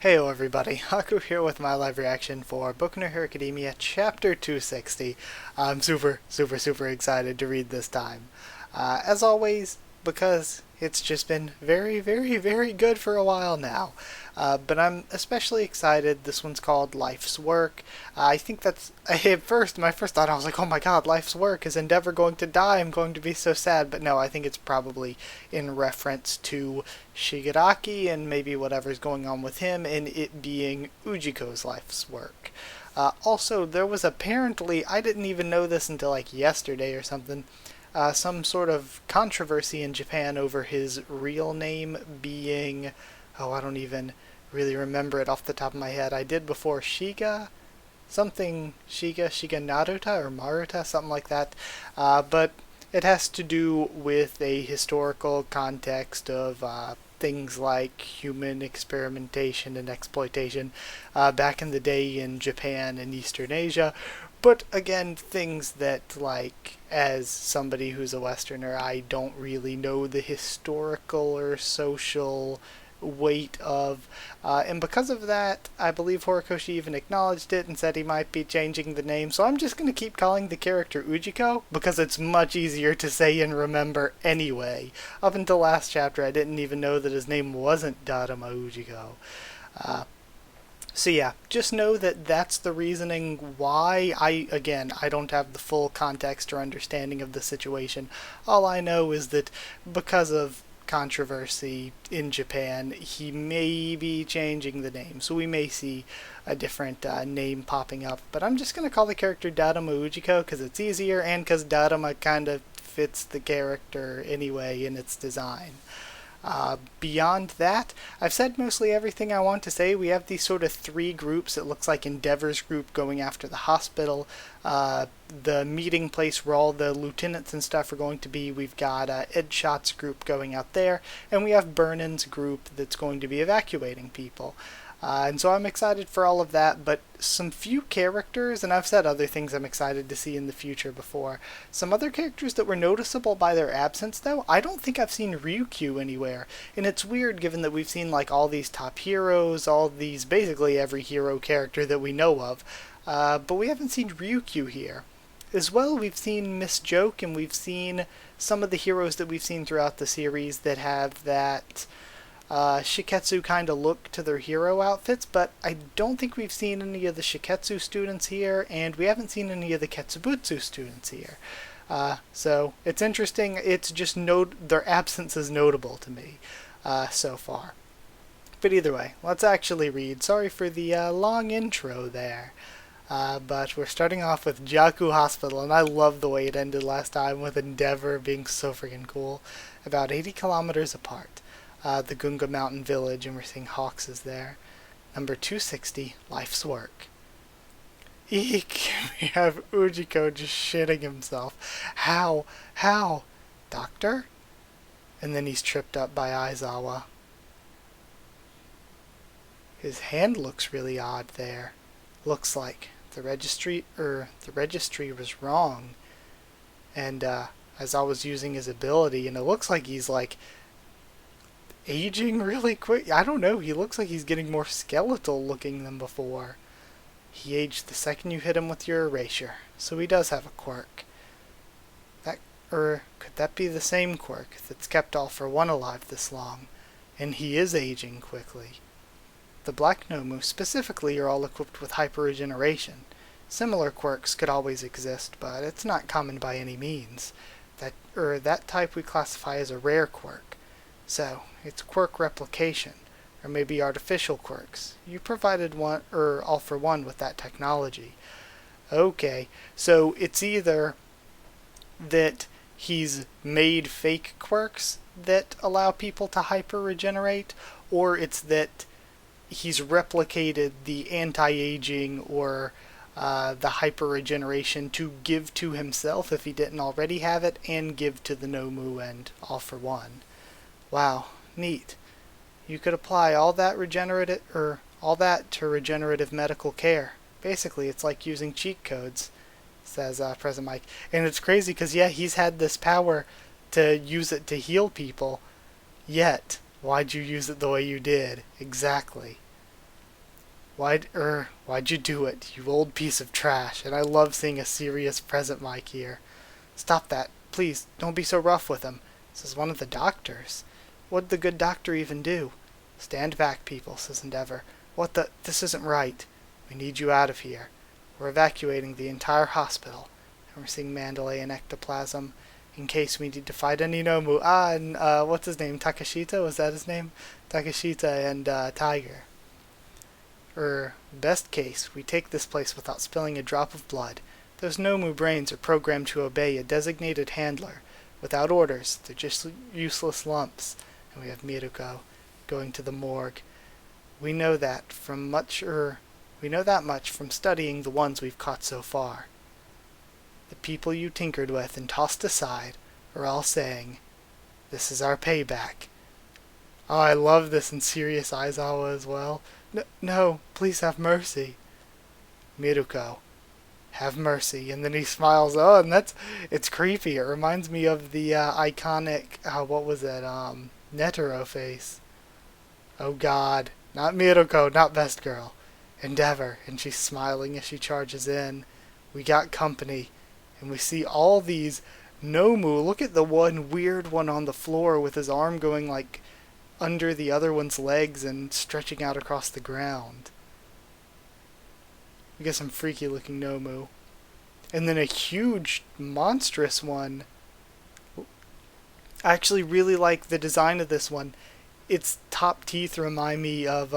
Heyo everybody, Haku here with my live reaction for Boku no Hero Academia Chapter 260. I'm super excited to read this time. As always, because it's just been very good for a while now. But I'm especially excited. This one's called Life's Work. I think that's, my first thought, I was like, oh my god, Life's Work, is Endeavor going to die? I'm going to be so sad. But no, I think it's probably in reference to Shigaraki and maybe whatever's going on with him, and it being Ujiko's life's work. Also, there was apparently, I didn't even know this until like yesterday or something, some sort of controversy in Japan over his real name being, oh, I don't even really remember it off the top of my head. I did before Shiga Naruta or Maruta, something like that. But it has to do with a historical context of things like human experimentation and exploitation back in the day in Japan and Eastern Asia. But again, things that, like, as somebody who's a Westerner, I don't really know the historical or social weight of. And because of that, I believe Horikoshi even acknowledged it and said he might be changing the name. So I'm just going to keep calling the character Ujiko because it's much easier to say and remember anyway. Up until last chapter, I didn't even know that his name wasn't Daruma Ujiko. So yeah, just know that that's the reasoning why. I don't have the full context or understanding of the situation. All I know is that because of controversy in Japan, he may be changing the name. So we may see a different name popping up. But I'm just going to call the character Daruma Ujiko because it's easier and because Daruma kind of fits the character anyway in its design. Beyond that, I've said mostly everything I want to say. We have these sort of three groups. It looks like Endeavor's group going after the hospital, the meeting place where all the lieutenants and stuff are going to be. We've got Edshot's group going out there, and we have Burnin's group that's going to be evacuating people. And so I'm excited for all of that, but some few characters, and I've said other things I'm excited to see in the future before, some other characters that were noticeable by their absence, though, I don't think I've seen Ryukyu anywhere. And it's weird given that we've seen like all these top heroes, all these, basically every hero character that we know of, but we haven't seen Ryukyu here. As well, we've seen Miss Joke, and we've seen some of the heroes that we've seen throughout the series that have that Shiketsu kind of look to their hero outfits, but I don't think we've seen any of the Shiketsu students here, and we haven't seen any of the Ketsubutsu students here. So it's interesting. It's just their absence is notable to me so far. But either way, let's actually read. Sorry for the long intro there. But we're starting off with Jaku Hospital, and I love the way it ended last time with Endeavor being so freaking cool. About 80 kilometers apart. The Gunga Mountain Village, and we're seeing Hawks is there. Number 260, Life's Work. Eek! We have Ujiko just shitting himself. How? Doctor? And then he's tripped up by Aizawa. His hand looks really odd there. Looks like the registry was wrong. And Aizawa's using his ability, and it looks like he's like aging really quick. I don't know, he looks like he's getting more skeletal looking than before. He aged the second you hit him with your erasure, so he does have a quirk. Could that be the same quirk that's kept All for One alive this long? And he is aging quickly. The Black Nomu specifically are all equipped with hyper-regeneration. Similar quirks could always exist, but it's not common by any means. That type we classify as a rare quirk. So, it's quirk replication, or maybe artificial quirks. You provided All for One with that technology. Okay, so it's either that he's made fake quirks that allow people to hyper-regenerate, or it's that he's replicated the anti-aging or the hyper-regeneration to give to himself if he didn't already have it, and give to the Nomu and All for One. Wow, neat. You could apply all that to regenerative medical care. Basically, it's like using cheat codes, says President Mike. And it's crazy because, yeah, he's had this power to use it to heal people, yet why'd you use it the way you did? Exactly. Why'd you do it, you old piece of trash? And I love seeing a serious present mic here. Stop that. Please, don't be so rough with him. This is one of the doctors. What'd the good doctor even do? Stand back, people, says Endeavor. What the? This isn't right. We need you out of here. We're evacuating the entire hospital. And we're seeing Mandalay and ectoplasm in case we need to fight any Nomu. And what's his name? Takashita? Was that his name? Takashita and Tiger. Best case, we take this place without spilling a drop of blood. Those Nomu brains are programmed to obey a designated handler. Without orders, they're just useless lumps. And we have Miruko going to the morgue. We know that much from studying the ones we've caught so far. The people you tinkered with and tossed aside are all saying, "This is our payback." Oh, I love this in Serious Aizawa as well. No, please have mercy. Miruko, have mercy. And then he smiles. Oh, and it's creepy. It reminds me of the iconic, what was it, Netero face. Oh god, not Miruko, not Best Girl. Endeavor, and she's smiling as she charges in. We got company, and we see all these Nomu. Look at the one weird one on the floor with his arm going like under the other one's legs and stretching out across the ground. We get some freaky looking Nomu. And then a huge, monstrous one. I actually really like the design of this one. Its top teeth remind me of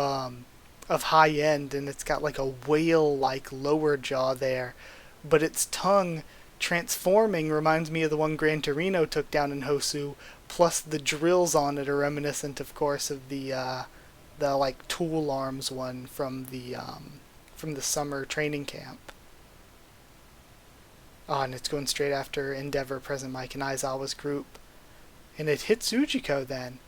High End, and it's got like a whale-like lower jaw there. But its tongue transforming reminds me of the one Gran Torino took down in Hosu, plus the drills on it are reminiscent, of course, of the like tool arms one from the summer training camp. Oh, and it's going straight after Endeavor, Present Mike, and Aizawa's group. And it hits Ujiko then.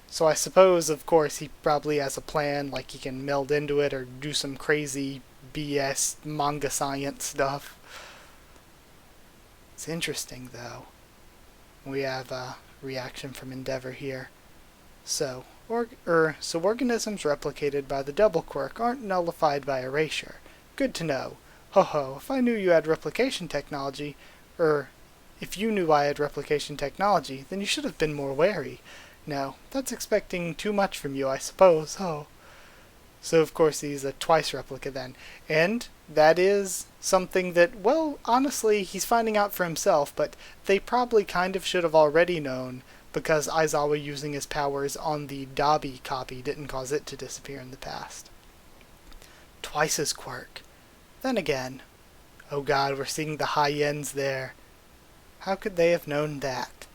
So I suppose, of course, he probably has a plan, like he can meld into it or do some crazy BS manga science stuff. It's interesting, though. We have a reaction from Endeavor here. So organisms replicated by the double quirk aren't nullified by erasure. Good to know. Ho ho, if I knew you had replication technology, if you knew I had replication technology, then you should have been more wary. No, that's expecting too much from you, I suppose. Oh. So of course he's a twice replica then. And that is something that, well, honestly, he's finding out for himself, but they probably kind of should have already known, because Aizawa using his powers on the Dabi copy didn't cause it to disappear in the past. Twice his quirk. Then again, oh god, we're seeing the high ends there. How could they have known that?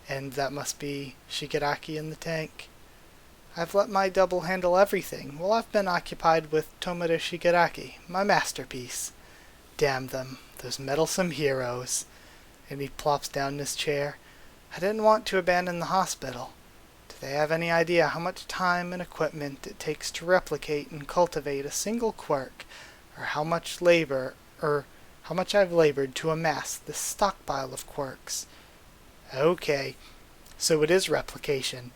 And that must be Shigaraki in the tank. I've let my double handle everything while I've been occupied with Tomura Shigaraki, my masterpiece. Damn them, those meddlesome heroes. And he plops down in his chair. I didn't want to abandon the hospital. Do they have any idea how much time and equipment it takes to replicate and cultivate a single quirk, or how much I've labored to amass this stockpile of quirks? Okay, so it is replication.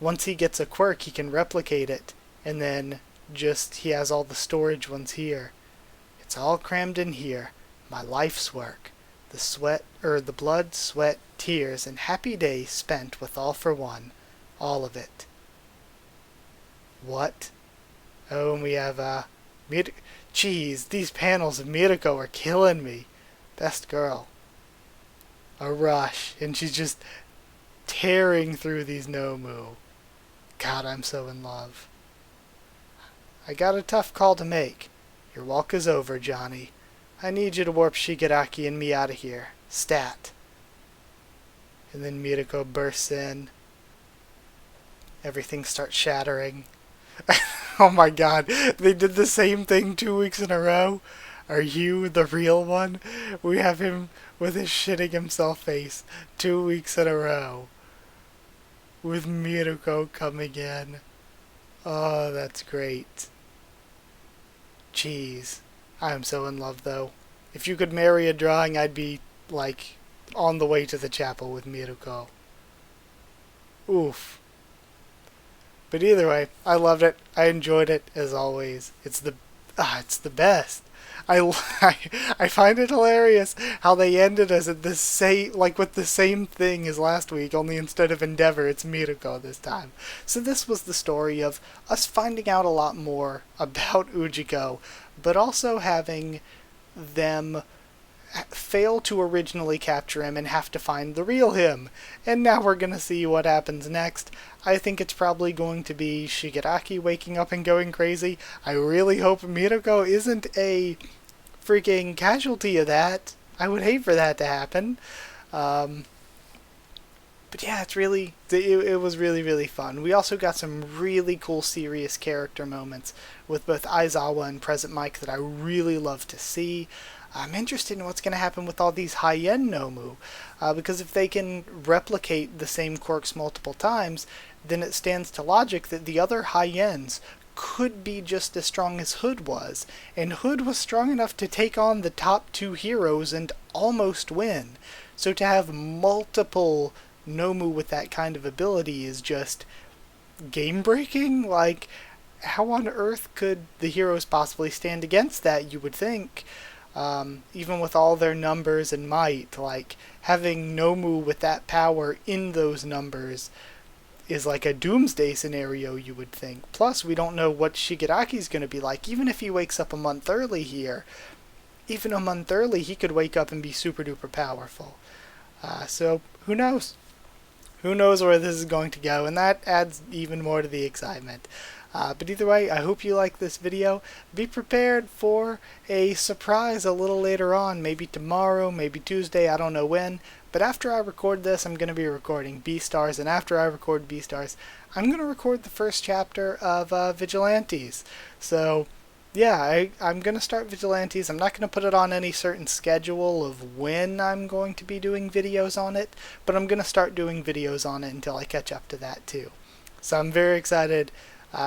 Once he gets a quirk, he can replicate it, and then he has all the storage ones here. It's all crammed in here, my life's work. The blood, sweat, tears, and happy days spent with All for One. All of it. What? Oh, and we have, Jeez, these panels of Miruko are killing me. Best Girl. A rush, and she's just tearing through these Nomu. God, I'm so in love. I got a tough call to make. Your walk is over, Johnny. I need you to warp Shigaraki and me out of here. Stat. And then Miruko bursts in. Everything starts shattering. Oh my god, they did the same thing 2 weeks in a row. Are you the real one? We have him with his shitting himself face 2 weeks in a row. With Miruko coming in. Oh, that's great. Jeez. I am so in love, though. If you could marry a drawing, I'd be, like, on the way to the chapel with Miruko. Oof. But either way, I loved it. I enjoyed it as always. It's the best. I, I find it hilarious how they ended us at the same, like with the same thing as last week, only instead of Endeavor, it's Miruko this time. So this was the story of us finding out a lot more about Ujiko, but also having them fail to originally capture him and have to find the real him. And now we're gonna see what happens next. I think it's probably going to be Shigaraki waking up and going crazy. I really hope Miruko isn't a freaking casualty of that. I would hate for that to happen. But yeah, it was really fun. We also got some really cool serious character moments with both Aizawa and Present Mike that I really love to see. I'm interested in what's going to happen with all these high-end Nomu, because if they can replicate the same quirks multiple times, then it stands to logic that the other high-ends could be just as strong as Hood was, and Hood was strong enough to take on the top two heroes and almost win. So to have multiple Nomu with that kind of ability is just game-breaking. Like, how on earth could the heroes possibly stand against that, you would think? Even with all their numbers and might, like, having Nomu with that power in those numbers is like a doomsday scenario, you would think. Plus, we don't know what Shigaraki's going to be like. Even if he wakes up a month early here, even a month early, he could wake up and be super duper powerful. So, who knows? Who knows where this is going to go, and that adds even more to the excitement. But either way, I hope you like this video. Be prepared for a surprise a little later on, maybe tomorrow, maybe Tuesday, I don't know when. But after I record this, I'm going to be recording Beastars, and after I record Beastars, I'm going to record the first chapter of Vigilantes. So, yeah, I'm going to start Vigilantes. I'm not going to put it on any certain schedule of when I'm going to be doing videos on it, but I'm going to start doing videos on it until I catch up to that too. So I'm very excited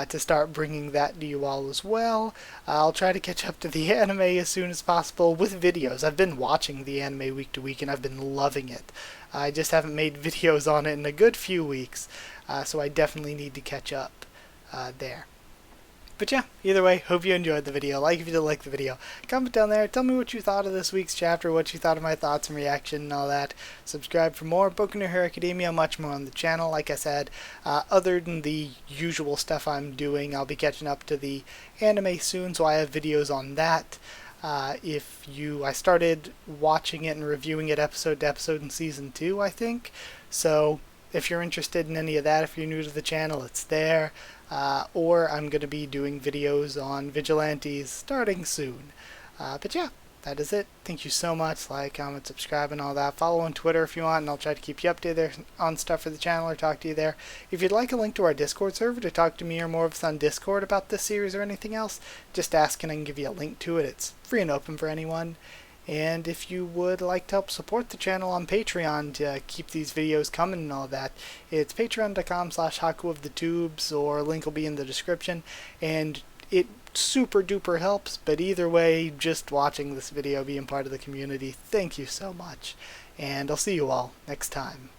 to start bringing that to you all as well. I'll try to catch up to the anime as soon as possible with videos. I've been watching the anime week to week and I've been loving it. I just haven't made videos on it in a good few weeks, so I definitely need to catch up there. But yeah, either way, hope you enjoyed the video. Like if you did like the video. Comment down there, tell me what you thought of this week's chapter, what you thought of my thoughts and reaction and all that. Subscribe for more Boku no Hero Academia, much more on the channel. Like I said, other than the usual stuff I'm doing, I'll be catching up to the anime soon, so I have videos on that. I started watching it and reviewing it episode to episode in Season 2, I think. So, if you're interested in any of that, if you're new to the channel, it's there. Or I'm going to be doing videos on Vigilantes starting soon. But yeah, that is it. Thank you so much. Like, comment, subscribe, and all that. Follow on Twitter if you want, and I'll try to keep you updated there on stuff for the channel or talk to you there. If you'd like a link to our Discord server to talk to me or more of us on Discord about this series or anything else, just ask and I can give you a link to it. It's free and open for anyone. And if you would like to help support the channel on Patreon to keep these videos coming and all that, it's patreon.com/Haku of the Tubes, or link will be in the description. And it super duper helps, but either way, just watching this video, being part of the community, thank you so much. And I'll see you all next time.